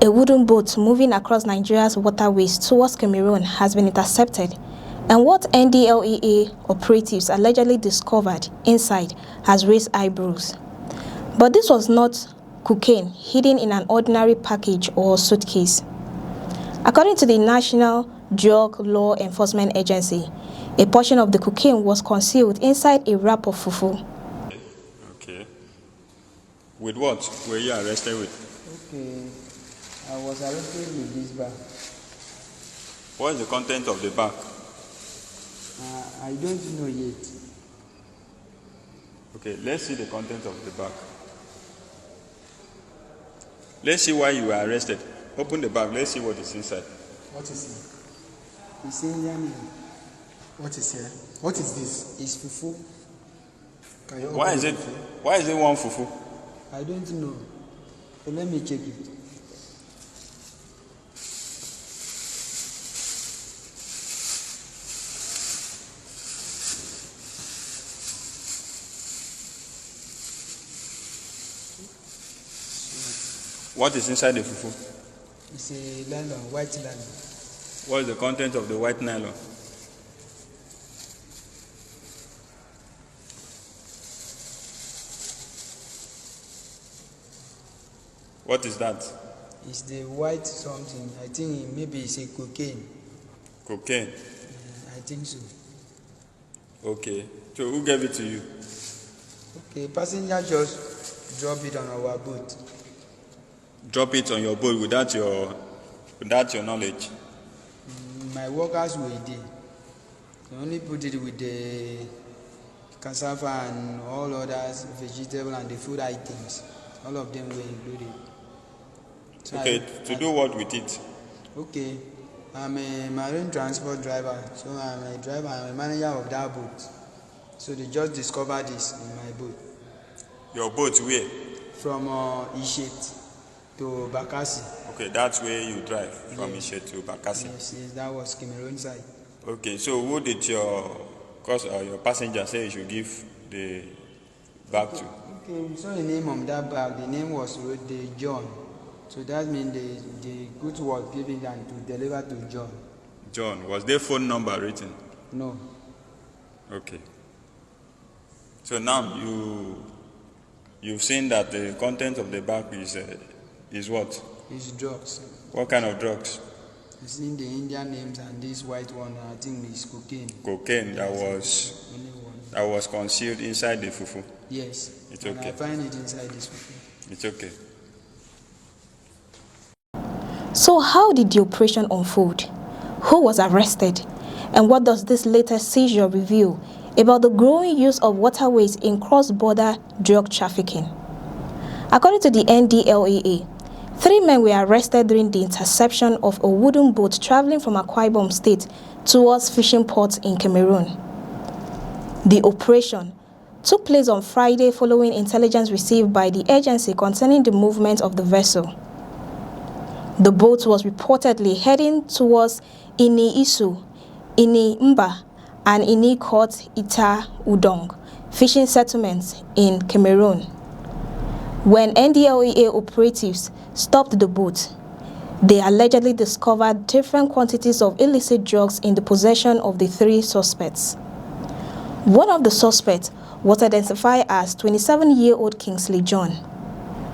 A wooden boat moving across Nigeria's waterways towards Cameroon has been intercepted, and what NDLEA operatives allegedly discovered inside has raised eyebrows. But this was not cocaine hidden in an ordinary package or suitcase. According to the National Drug Law Enforcement Agency, a portion of the cocaine was concealed inside a wrap of fufu. Okay. With what were you arrested with? Okay, I was arrested with this bag. What is the content of the bag? I don't know yet. Okay, let's see the content of the bag. Let's see why you were arrested. Open the bag, let's see what is inside. What is it? It's Indian. What is here? What is this? It's fufu. Can you Why is it one fufu? I don't know. So let me check it. What is inside the fufu? It's a nylon, white nylon. What is the content of the white nylon? What is that? It's the white something. I think maybe it's a cocaine. Cocaine? I think so. Okay. So who gave it to you? Okay, passenger just drop it on our boat. Drop it on your boat without your knowledge? My workers were there. They only put it with the cassava and all others, vegetable and the food items. All of them were included. So okay, to do what with it? Okay, I'm a marine transport driver, so I'm a driver, I'm a manager of that boat. So they just discovered this in my boat. Your boat where? From Ishet to Bakassi. Okay, that's where you drive, from Ishet to Bakassi. Yes, that was Cameroon side. Okay, so who did your passenger say you should give the bag to? Okay, we saw the name of that bag. The name was John. So that means the goods was given and to deliver to John. John, was their phone number written? No. Okay. So now you've seen that the content of the bag is what? It's drugs. What kind of drugs? I've seen the Indian names and this white one. I think it's cocaine. Cocaine that was concealed inside the fufu. Yes. It's and okay. I find it inside this fufu. It's okay. So how did the operation unfold? Who was arrested? And what does this latest seizure reveal about the growing use of waterways in cross-border drug trafficking? According to the NDLEA, 3 men were arrested during the interception of a wooden boat traveling from Akwa Ibom State towards fishing ports in Cameroon. The operation took place on Friday following intelligence received by the agency concerning the movement of the vessel. The boat was reportedly heading towards Ini-Isu, Ini-Mba, and Ini-Kot Ita Udong fishing settlements in Cameroon. When NDLEA operatives stopped the boat, they allegedly discovered different quantities of illicit drugs in the possession of the 3 suspects. One of the suspects was identified as 27-year-old Kingsley John.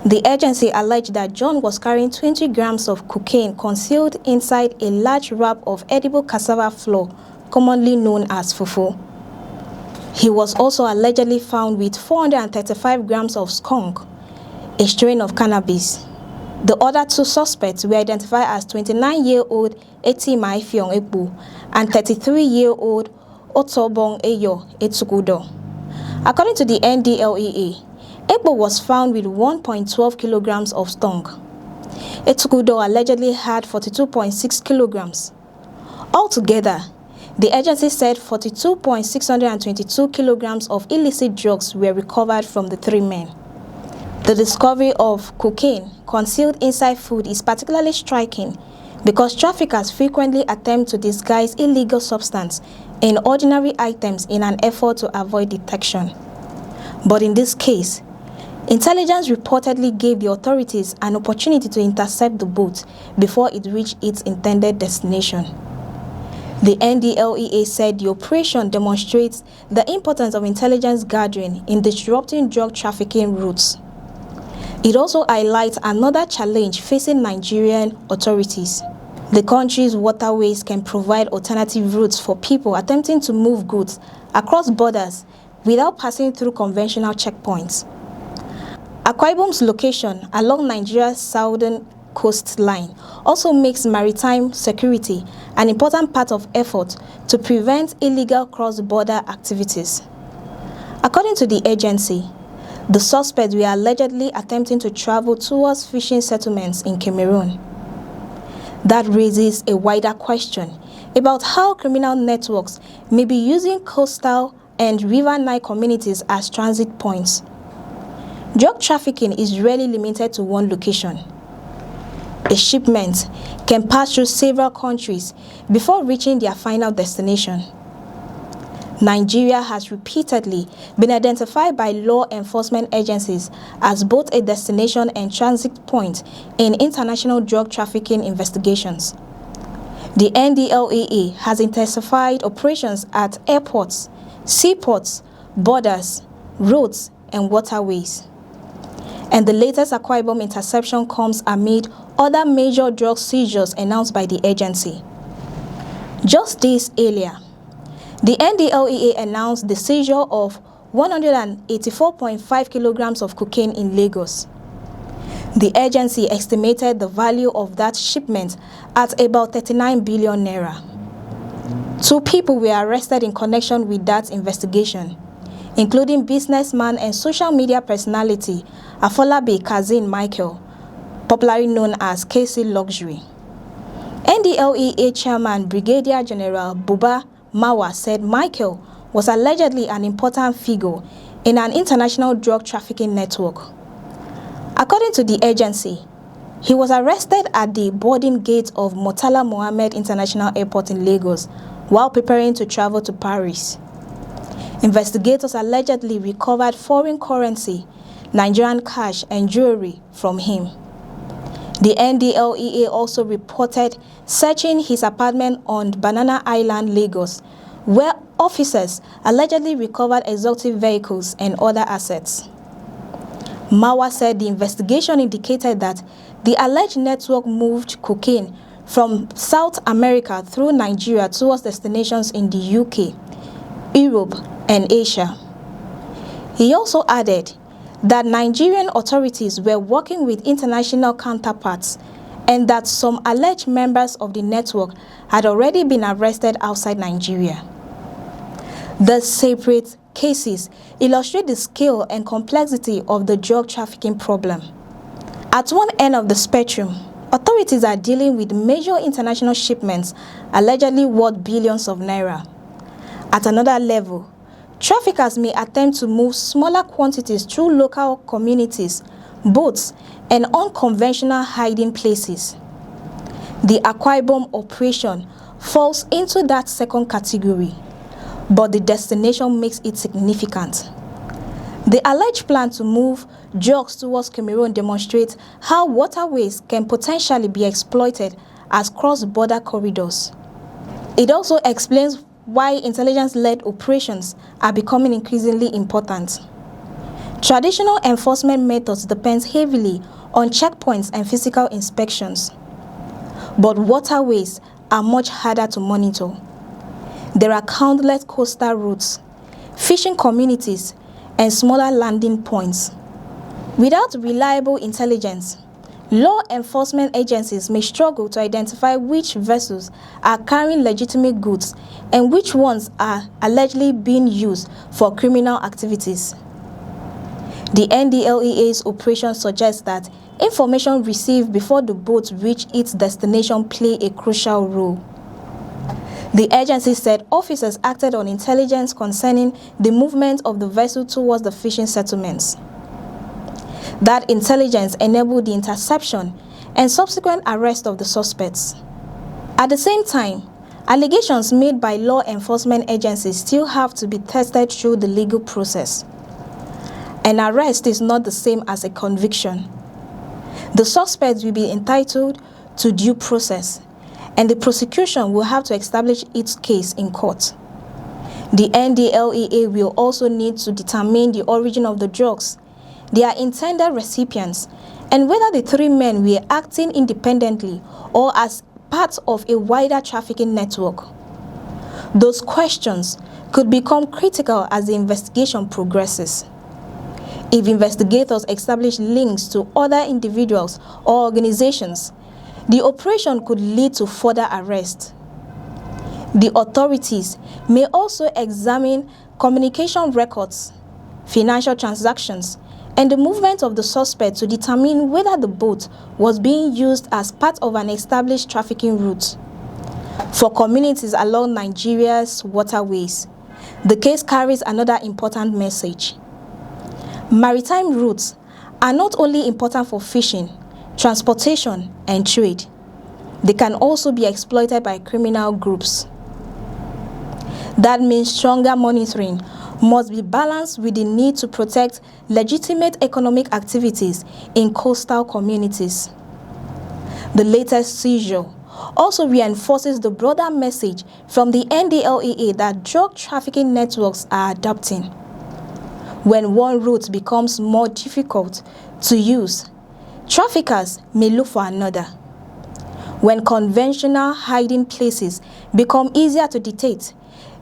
The agency alleged that John was carrying 20 grams of cocaine concealed inside a large wrap of edible cassava flour, commonly known as fufu. He was also allegedly found with 435 grams of skunk, a strain of cannabis. The other 2 suspects were identified as 29-year-old Eti Maifiong Ekbu and 33-year-old Otobong Eyo Etukudo. According to the NDLEA, Ekbo was found with 1.12 kilograms of skunk. Etukudo allegedly had 42.6 kilograms. Altogether, the agency said 42.622 kilograms of illicit drugs were recovered from the 3 men. The discovery of cocaine concealed inside food is particularly striking because traffickers frequently attempt to disguise illegal substance in ordinary items in an effort to avoid detection. But in this case, Intelligence reportedly gave the authorities an opportunity to intercept the boat before it reached its intended destination. The NDLEA said the operation demonstrates the importance of intelligence gathering in disrupting drug trafficking routes. It also highlights another challenge facing Nigerian authorities. The country's waterways can provide alternative routes for people attempting to move goods across borders without passing through conventional checkpoints. Akwa Ibom's location along Nigeria's southern coastline also makes maritime security an important part of effort to prevent illegal cross-border activities. According to the agency, the suspects were allegedly attempting to travel towards fishing settlements in Cameroon. That raises a wider question about how criminal networks may be using coastal and riverine communities as transit points. Drug trafficking is rarely limited to one location. A shipment can pass through several countries before reaching their final destination. Nigeria has repeatedly been identified by law enforcement agencies as both a destination and transit point in international drug trafficking investigations. The NDLEA has intensified operations at airports, seaports, borders, roads, and waterways. And the latest Akwa Ibom interception comes amid other major drug seizures announced by the agency. Just days earlier, the NDLEA announced the seizure of 184.5 kilograms of cocaine in Lagos. The agency estimated the value of that shipment at about 39 billion naira. 2 people were arrested in connection with that investigation, including businessman and social media personality Afolabi Kazin Michael, popularly known as KC Luxury. NDLEA Chairman Brigadier General Buba Mawa said Michael was allegedly an important figure in an international drug trafficking network. According to the agency, he was arrested at the boarding gate of Murtala Mohammed International Airport in Lagos while preparing to travel to Paris. Investigators allegedly recovered foreign currency, Nigerian cash, and jewelry from him. The NDLEA also reported searching his apartment on Banana Island, Lagos, where officers allegedly recovered exotic vehicles and other assets. Mawa said the investigation indicated that the alleged network moved cocaine from South America through Nigeria towards destinations in the UK, Europe, and Asia. He also added that Nigerian authorities were working with international counterparts and that some alleged members of the network had already been arrested outside Nigeria. The separate cases illustrate the scale and complexity of the drug trafficking problem. At one end of the spectrum, authorities are dealing with major international shipments allegedly worth billions of naira. At another level, traffickers may attempt to move smaller quantities through local communities, boats, and unconventional hiding places. The Akwa Ibom operation falls into that second category, but the destination makes it significant. The alleged plan to move drugs towards Cameroon demonstrates how waterways can potentially be exploited as cross-border corridors. It also explains why intelligence-led operations are becoming increasingly important. Traditional enforcement methods depend heavily on checkpoints and physical inspections, but waterways are much harder to monitor. There are countless coastal routes, fishing communities, and smaller landing points. Without reliable intelligence, law enforcement agencies may struggle to identify which vessels are carrying legitimate goods and which ones are allegedly being used for criminal activities. The NDLEA's operation suggests that information received before the boat reached its destination play a crucial role. The agency said officers acted on intelligence concerning the movement of the vessel towards the fishing settlements. That intelligence enabled the interception and subsequent arrest of the suspects. At the same time, allegations made by law enforcement agencies still have to be tested through the legal process. An arrest is not the same as a conviction. The suspect will be entitled to due process, and the prosecution will have to establish its case in court. The NDLEA will also need to determine the origin of the drugs, their intended recipients, and whether the three men were acting independently or as part of a wider trafficking network. Those questions could become critical as the investigation progresses. If investigators establish links to other individuals or organizations, the operation could lead to further arrest. The authorities may also examine communication records, financial transactions, and the movement of the suspect to determine whether the boat was being used as part of an established trafficking route. For communities along Nigeria's waterways, the case carries another important message. Maritime routes are not only important for fishing, transportation, and trade. They can also be exploited by criminal groups. That means stronger monitoring must be balanced with the need to protect legitimate economic activities in coastal communities. The latest seizure also reinforces the broader message from the NDLEA that drug trafficking networks are adapting. When one route becomes more difficult to use, traffickers may look for another. When conventional hiding places become easier to detect,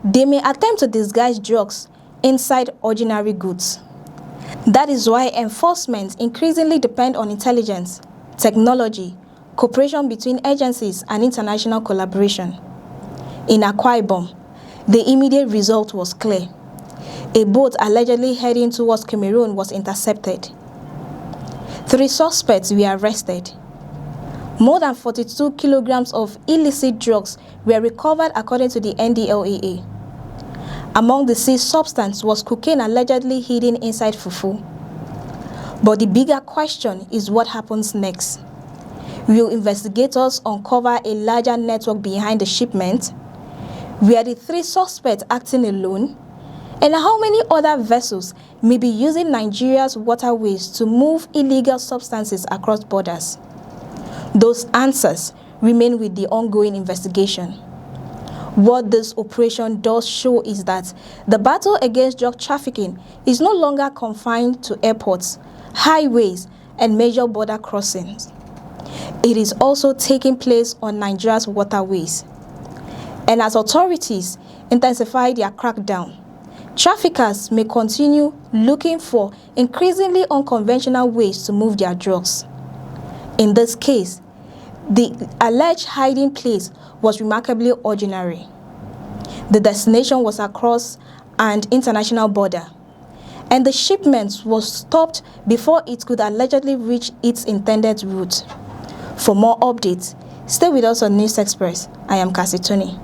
they may attempt to disguise drugs inside ordinary goods. That is why enforcement increasingly depends on intelligence, technology, cooperation between agencies, and international collaboration. In Akwa Ibom, the immediate result was clear. A boat allegedly heading towards Cameroon was intercepted. 3 suspects were arrested. More than 42 kilograms of illicit drugs were recovered according to the NDLEA. Among the seized substance was cocaine allegedly hidden inside Fufu. But the bigger question is what happens next. Will investigators uncover a larger network behind the shipment? Were the 3 suspects acting alone? And how many other vessels may be using Nigeria's waterways to move illegal substances across borders? Those answers remain with the ongoing investigation. What this operation does show is that the battle against drug trafficking is no longer confined to airports, highways, and major border crossings. It is also taking place on Nigeria's waterways. And as authorities intensify their crackdown, traffickers may continue looking for increasingly unconventional ways to move their drugs. In this case, the alleged hiding place was remarkably ordinary. The destination was across an international border, and the shipment was stopped before it could allegedly reach its intended route. For more updates, stay with us on News Express. I am Cassie Tony.